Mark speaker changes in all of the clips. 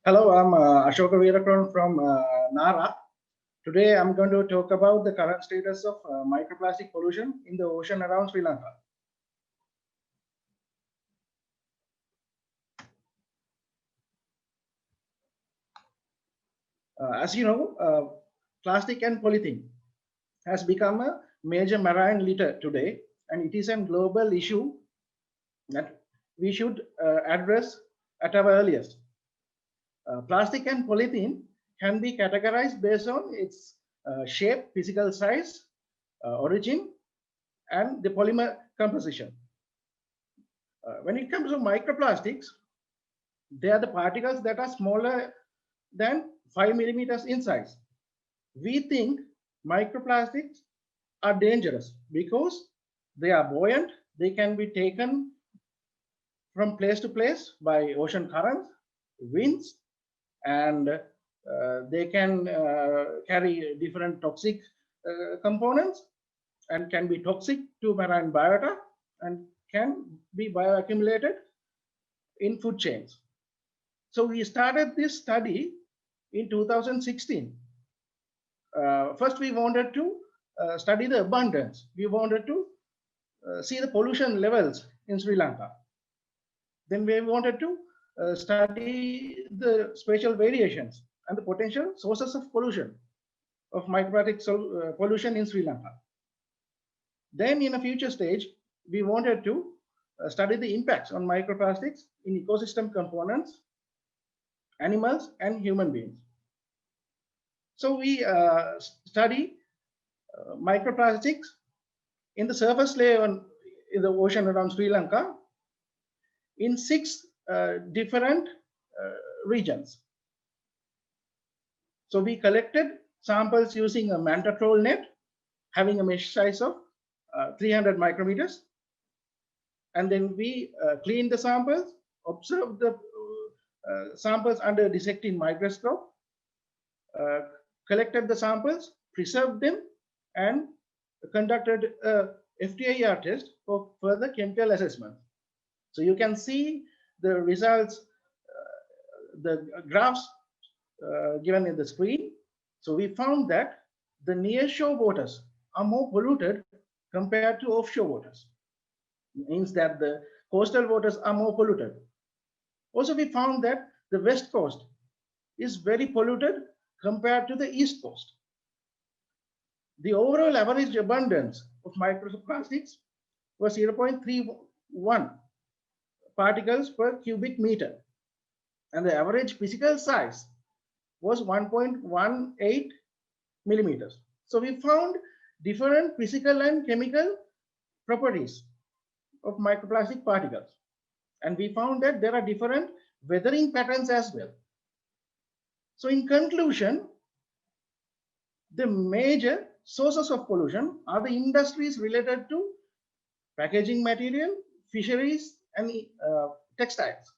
Speaker 1: Hello, I'm Ashoka Veerakran from NARA. Today, I'm going to talk about the current status of microplastic pollution in the ocean around Sri Lanka. As you know, plastic and polythene has become a major marine litter today, and it is a global issue that we should address at our earliest. Plastic and polythene can be categorized based on its shape, physical size, origin, and the polymer composition. When it comes to microplastics, they are the particles that are smaller than 5 millimeters in size. We think microplastics are dangerous because they are buoyant, they can be taken from place to place by ocean currents, winds, and they can carry different toxic components and can be toxic to marine biota and can be bioaccumulated in food chains. So we started this study in 2016. First, we wanted to study the abundance. We wanted to see the pollution levels in Sri Lanka. Then we wanted to study the spatial variations and the potential sources of pollution, of microplastic pollution in Sri Lanka. Then in a future stage, we wanted to study the impacts on microplastics in ecosystem components, animals, and human beings. So we study microplastics in the surface layer in the ocean around Sri Lanka in 6 different regions. So we collected samples using a manta troll net having a mesh size of 300 micrometers. And then we cleaned the samples, observed the samples under dissecting microscope, collected the samples, preserved them, and conducted a FTIR test for further chemical assessment. So you can see the results, the graphs given in the screen. So we found that the nearshore waters are more polluted compared to offshore waters. It means that the coastal waters are more polluted. Also, we found that the west coast is very polluted compared to the east coast. The overall average abundance of microplastics was 0.31 particles per cubic meter, and the average physical size was 1.18 millimeters. So we found different physical and chemical properties of microplastic particles, and we found that there are different weathering patterns as well. So in conclusion, the major sources of pollution are the industries related to packaging material, fisheries, and textiles.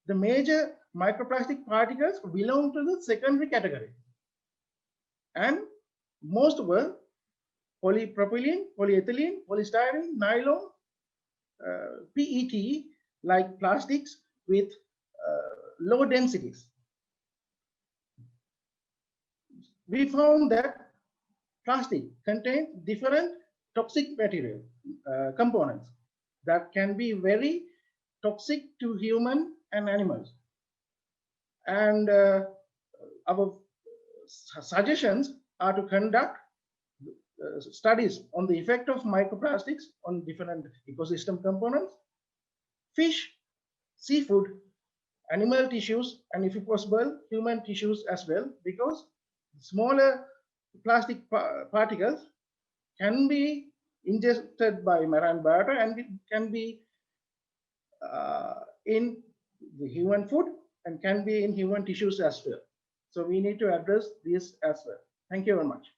Speaker 1: The major microplastic particles belong to the secondary category, and most were polypropylene, polyethylene, polystyrene, nylon, PET, like plastics with low densities. We found that plastic contains different toxic material components that can be very toxic to human and animals. And our suggestions are to conduct studies on the effect of microplastics on different ecosystem components, fish, seafood, animal tissues, and if possible, human tissues as well, because smaller plastic particles can be ingested by marine biota and it can be in the human food and can be in human tissues as well. So we need to address this as well. Thank you very much.